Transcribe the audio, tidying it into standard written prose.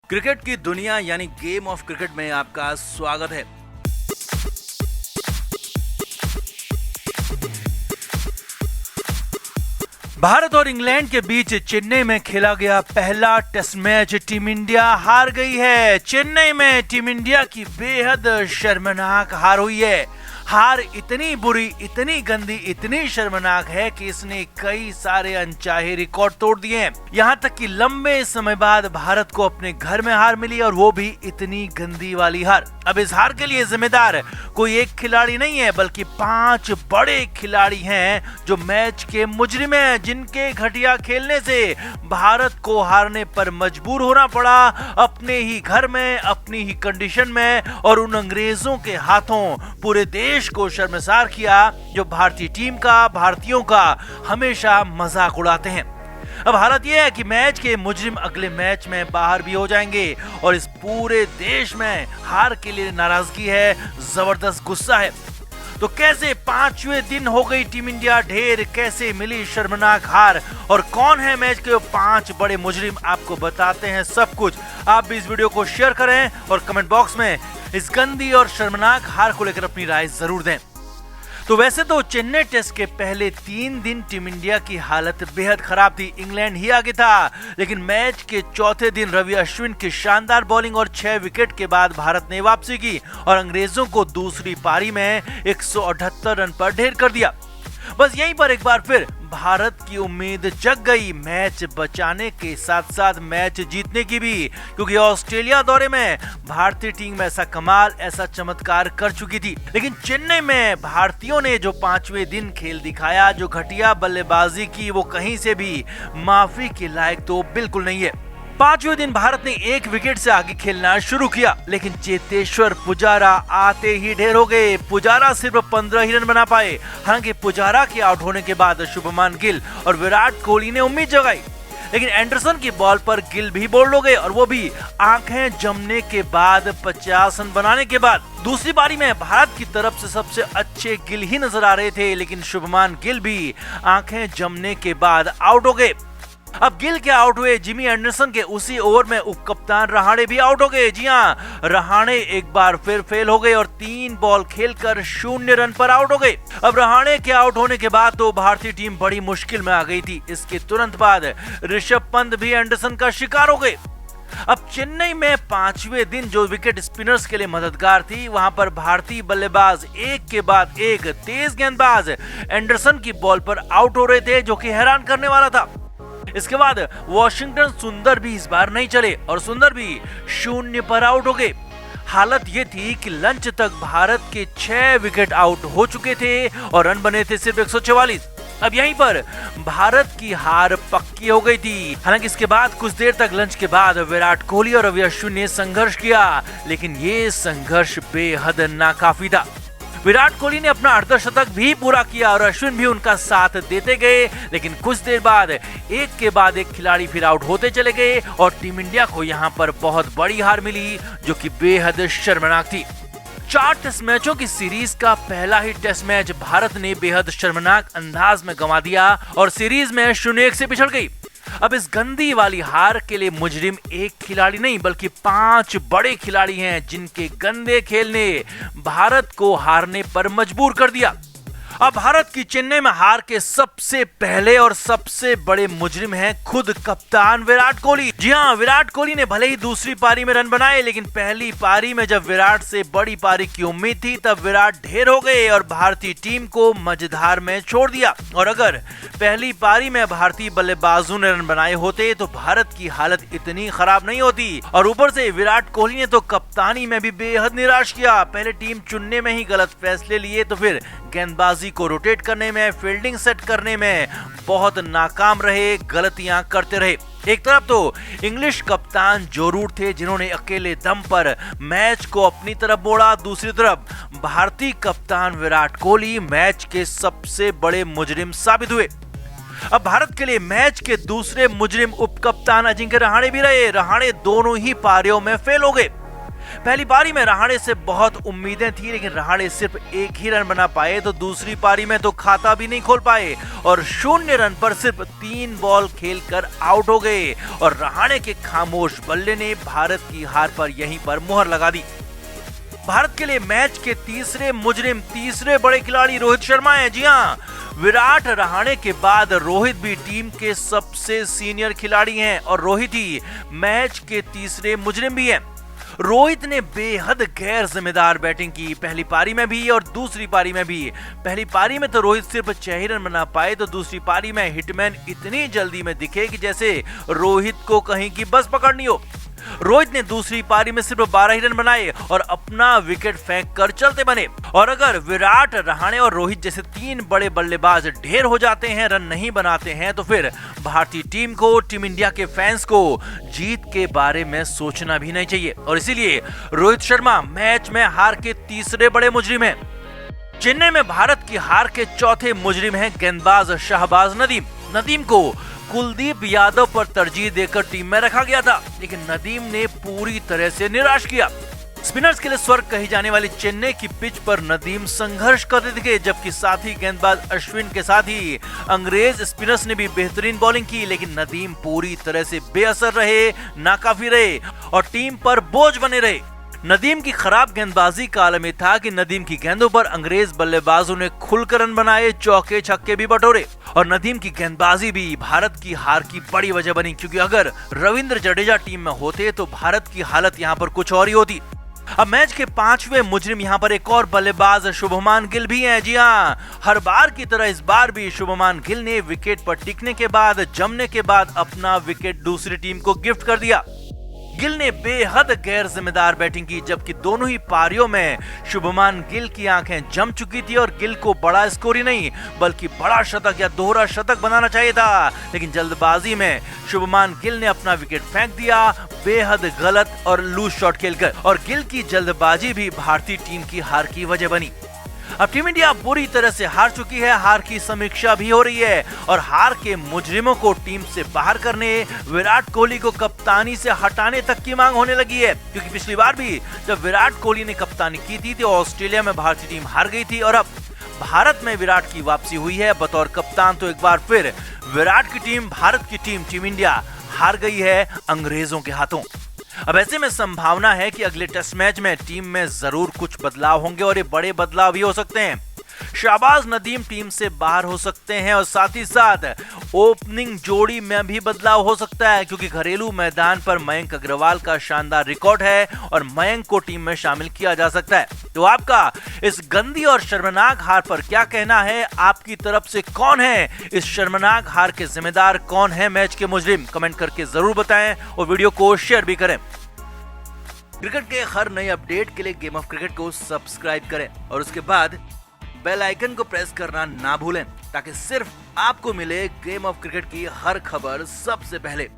Cricket की दुनिया यानी गेम ऑफ क्रिकेट में आपका स्वागत है। भारत और इंग्लैंड के बीच चेन्नई में खेला गया पहला टेस्ट मैच टीम इंडिया हार गई है। चेन्नई में टीम इंडिया की बेहद शर्मनाक हार हुई है। हार इतनी बुरी, इतनी गंदी, इतनी शर्मनाक है कि इसने कई सारे अनचाहे रिकॉर्ड तोड़ दिए हैं। यहाँ तक कि लंबे समय बाद भारत को अपने घर में हार मिली और वो भी इतनी गंदी वाली हार। अब इस हार के लिए जिम्मेदार कोई एक खिलाड़ी नहीं है, बल्कि 5 बड़े खिलाड़ी हैं जो मैच के मुजरिम हैं, जिनके घटिया खेलने से भारत को हारने पर मजबूर होना पड़ा, अपने ही घर में, अपनी ही कंडीशन में, और उन अंग्रेजों के हाथों पूरे देश को शर्मसार किया जो भारतीय टीम का, भारतीयों का हमेशा मजाक उड़ाते हैं। अब हालत यह है कि मैच के मुजरिम अगले मैच में बाहर भी हो जाएंगे और इस पूरे देश में हार के लिए नाराजगी है, जबरदस्त गुस्सा है। तो कैसे 5वें दिन हो गई टीम इंडिया ढेर, कैसे मिली शर्मनाक हार और कौन है मैच के 5 बड़े मुजरिम, आपको बताते हैं सब कुछ। आप भी इस वीडियो को शेयर करें और कमेंट बॉक्स में इस गंदी और शर्मनाक हार को लेकर अपनी राय जरूर दें। तो वैसे तो चेन्नई टेस्ट के पहले 3 दिन टीम इंडिया की हालत बेहद खराब थी, इंग्लैंड ही आगे था। लेकिन मैच के चौथे दिन रवि अश्विन की शानदार बॉलिंग और 6 विकेट के बाद भारत ने वापसी की और अंग्रेजों को दूसरी पारी में 178 रन पर ढेर कर दिया। बस यहीं पर एक बार फिर भारत की उम्मीद जग गई, मैच बचाने के साथ साथ मैच जीतने की भी, क्योंकि ऑस्ट्रेलिया दौरे में भारतीय टीम ऐसा कमाल, ऐसा चमत्कार कर चुकी थी। लेकिन चेन्नई में भारतीयों ने जो 5वें दिन खेल दिखाया, जो घटिया बल्लेबाजी की, वो कहीं से भी माफी के लायक तो बिल्कुल नहीं है। 5वें दिन भारत ने 1 विकेट से आगे खेलना शुरू किया, लेकिन चेतेश्वर पुजारा आते ही ढेर हो गए। पुजारा सिर्फ 15 ही रन बना पाए। हालांकि पुजारा के आउट होने के बाद शुभमान गिल और विराट कोहली ने उम्मीद जगाई, लेकिन एंडरसन की बॉल पर गिल भी बोल्ड हो गए, और वो भी आंखें जमने के बाद, 50 रन बनाने के बाद। दूसरी पारी में भारत की तरफ से सबसे अच्छे गिल ही नजर आ रहे थे, लेकिन शुभमान गिल भी आंखें जमने के बाद आउट हो गए। अब गिल के आउट हुए जिमी एंडरसन के उसी ओवर में उपकप्तान रहाणे भी आउट हो गए। जी हाँ, रहाणे एक बार फिर फेल हो गए और 3 बॉल खेलकर 0 रन पर आउट हो गए। अब रहाणे के आउट होने के बाद तो भारतीय टीम बड़ी मुश्किल में आ गई थी। इसके तुरंत बाद ऋषभ पंत भी एंडरसन का शिकार हो गए। अब चेन्नई में 5वें दिन जो विकेट स्पिनर्स के लिए मददगार थी, वहां पर भारतीय बल्लेबाज एक के बाद एक तेज गेंदबाज एंडरसन की बॉल पर आउट हो रहे थे, जो कि हैरान करने वाला था। इसके बाद वॉशिंगटन सुंदर भी इस बार नहीं चले और सुंदर भी 0 पर आउट हो गए। हालत ये थी कि लंच तक भारत के 6 विकेट आउट हो चुके थे और रन बने थे सिर्फ 144। अब यहीं पर भारत की हार पक्की हो गई थी। हालांकि इसके बाद कुछ देर तक लंच के बाद विराट कोहली और रवि अश्विन ने संघर्ष किया, लेकिन ये संघर्ष बेहद नाकाफी था। विराट कोहली ने अपना अर्धशतक भी पूरा किया और अश्विन भी उनका साथ देते गए, लेकिन कुछ देर बाद एक के बाद एक खिलाड़ी फिर आउट होते चले गए और टीम इंडिया को यहां पर बहुत बड़ी हार मिली, जो कि बेहद शर्मनाक थी। 4 टेस्ट मैचों की सीरीज का पहला ही टेस्ट मैच भारत ने बेहद शर्मनाक अंदाज में गंवा दिया और सीरीज में 0-1 से पिछड़ गई। अब इस गंदी वाली हार के लिए मुजरिम एक खिलाड़ी नहीं, बल्कि 5 बड़े खिलाड़ी हैं, जिनके गंदे खेल ने भारत को हारने पर मजबूर कर दिया। अब भारत की चेन्नई में हार के सबसे पहले और सबसे बड़े मुजरिम हैं खुद कप्तान विराट कोहली। जी हाँ, विराट कोहली ने भले ही दूसरी पारी में रन बनाए, लेकिन पहली पारी में जब विराट से बड़ी पारी की उम्मीद थी, तब विराट ढेर हो गए और भारतीय टीम को मझधार में छोड़ दिया। और अगर पहली पारी में भारतीय बल्लेबाजों ने रन बनाए होते तो भारत की हालत इतनी खराब नहीं होती। और ऊपर से विराट कोहली ने तो कप्तानी में भी बेहद निराश किया। पहले टीम चुनने में ही गलत फैसले लिए, तो फिर गेंदबाजी को रोटेट करने में, फील्डिंग सेट करने में बहुत नाकाम रहे, गलतियां करते रहे। एक तरफ तो इंग्लिश कप्तान जो रूट थे, जिन्होंने अकेले दम पर मैच को अपनी तरफ मोड़ा, दूसरी तरफ भारतीय कप्तान विराट कोहली मैच के सबसे बड़े मुजरिम साबित हुए। अब भारत के लिए मैच के दूसरे मुजरिम उपकप्तान अजिंक्य रहाणे भी रहे। रहाणे दोनों ही पारियों में फेल हो गए। पहली पारी में रहाणे से बहुत उम्मीदें थी, लेकिन रहाणे सिर्फ एक ही रन बना पाए तो दूसरी पारी में तो खाता भी नहीं खोल पाए और 0 रन पर सिर्फ 3 बॉल खेलकर आउट हो गए और रहाणे के खामोश बल्ले ने भारत की हार पर यहीं पर मुहर लगा दी। भारत के लिए मैच के तीसरे मुजरिम, तीसरे बड़े खिलाड़ी रोहित शर्मा हैं। जी हाँ, विराट रहाणे के बाद रोहित भी टीम के सबसे सीनियर खिलाड़ी हैं और रोहित ही मैच के तीसरे मुजरिम भी हैं। रोहित ने बेहद गैर जिम्मेदार बैटिंग की, पहली पारी में भी और दूसरी पारी में भी। पहली पारी में तो रोहित सिर्फ 6 ही रन बना पाए तो दूसरी पारी में हिटमैन इतनी जल्दी में दिखे कि जैसे रोहित को कहीं की बस पकड़नी हो। रोहित ने दूसरी पारी में सिर्फ 12 ही रन बनाए और अपना विकेट फेंक कर चलते बने। और अगर विराट, रहाणे और रोहित जैसे 3 बड़े बल्लेबाज ढेर हो जाते हैं, रन नहीं बनाते हैं, तो फिर भारतीय टीम को, टीम इंडिया के फैंस को जीत के बारे में सोचना भी नहीं चाहिए। और इसीलिए रोहित शर्मा मैच में हार के तीसरे बड़े मुजरिम हैं। चेन्नई में भारत की हार के चौथे मुजरिम हैं गेंदबाज शाहबाज नदीम। नदीम को कुलदीप यादव पर तरजीह देकर टीम में रखा गया था, लेकिन नदीम ने पूरी तरह से निराश किया। स्पिनर्स के लिए स्वर्ग कही जाने वाली चेन्नई की पिच पर नदीम संघर्ष करते दिखे, जबकि साथी गेंदबाज अश्विन के साथ ही अंग्रेज स्पिनर्स ने भी बेहतरीन बॉलिंग की, लेकिन नदीम पूरी तरह से बेअसर रहे, नाकाफी रहे और टीम पर बोझ बने रहे। नदीम की खराब गेंदबाजी का आलम यह था कि नदीम की गेंदों पर अंग्रेज बल्लेबाजों ने खुलकर रन बनाए, चौके छक्के भी बटोरे और नदीम की गेंदबाजी भी भारत की हार की बड़ी वजह बनी, क्योंकि अगर रविंद्र जडेजा टीम में होते तो भारत की हालत यहाँ पर कुछ और ही होती। अब मैच के 5वें मुजरिम यहाँ पर एक और बल्लेबाज शुभमान गिल भी हैं। जी हाँ, हर बार की तरह इस बार भी शुभमान गिल ने विकेट पर टिकने के बाद, जमने के बाद अपना विकेट दूसरी टीम को गिफ्ट कर दिया। गिल ने बेहद गैर जिम्मेदार बैटिंग की, जबकि दोनों ही पारियों में शुभमान गिल की आंखें जम चुकी थी और गिल को बड़ा स्कोर ही नहीं बल्कि बड़ा शतक या दोहरा शतक बनाना चाहिए था, लेकिन जल्दबाजी में शुभमान गिल ने अपना विकेट फेंक दिया, बेहद गलत और लूज शॉट खेलकर। और गिल की जल्दबाजी भी भारतीय टीम की हार की वजह बनी। अब टीम इंडिया बुरी तरह से हार चुकी है, हार की समीक्षा भी हो रही है और हार के मुजरिमों को टीम से बाहर करने, विराट कोहली को कप्तानी से हटाने तक की मांग होने लगी है, क्योंकि पिछली बार भी जब विराट कोहली ने कप्तानी की थी तो ऑस्ट्रेलिया में भारतीय टीम हार गई थी और अब भारत में विराट की वापसी हुई है बतौर कप्तान, तो एक बार फिर विराट की टीम, भारत की टीम, टीम इंडिया हार गई है अंग्रेजों के हाथों। अब ऐसे में संभावना है कि अगले टेस्ट मैच में टीम में जरूर कुछ बदलाव होंगे और ये बड़े बदलाव भी हो सकते हैं। शाहबाज नदीम टीम से बाहर हो सकते हैं और साथ ही साथ ओपनिंग जोड़ी में भी बदलाव हो सकता है, क्योंकि घरेलू मैदान पर मयंक अग्रवाल का शानदार रिकॉर्ड है और मयंक को टीम में शामिल किया जा सकता है। तो आपका इस गंदी और शर्मनाक हार पर क्या कहना है? आपकी तरफ से कौन है इस शर्मनाक हार के जिम्मेदार, कौन है मैच के मुजरिम? कमेंट करके जरूर बताएं और वीडियो को शेयर भी करें। क्रिकेट के हर नए अपडेट के लिए गेम ऑफ क्रिकेट को सब्सक्राइब करें और उसके बाद बेल आइकन को प्रेस करना ना भूलें, ताकि सिर्फ आपको मिले गेम ऑफ क्रिकेट की हर खबर सबसे पहले।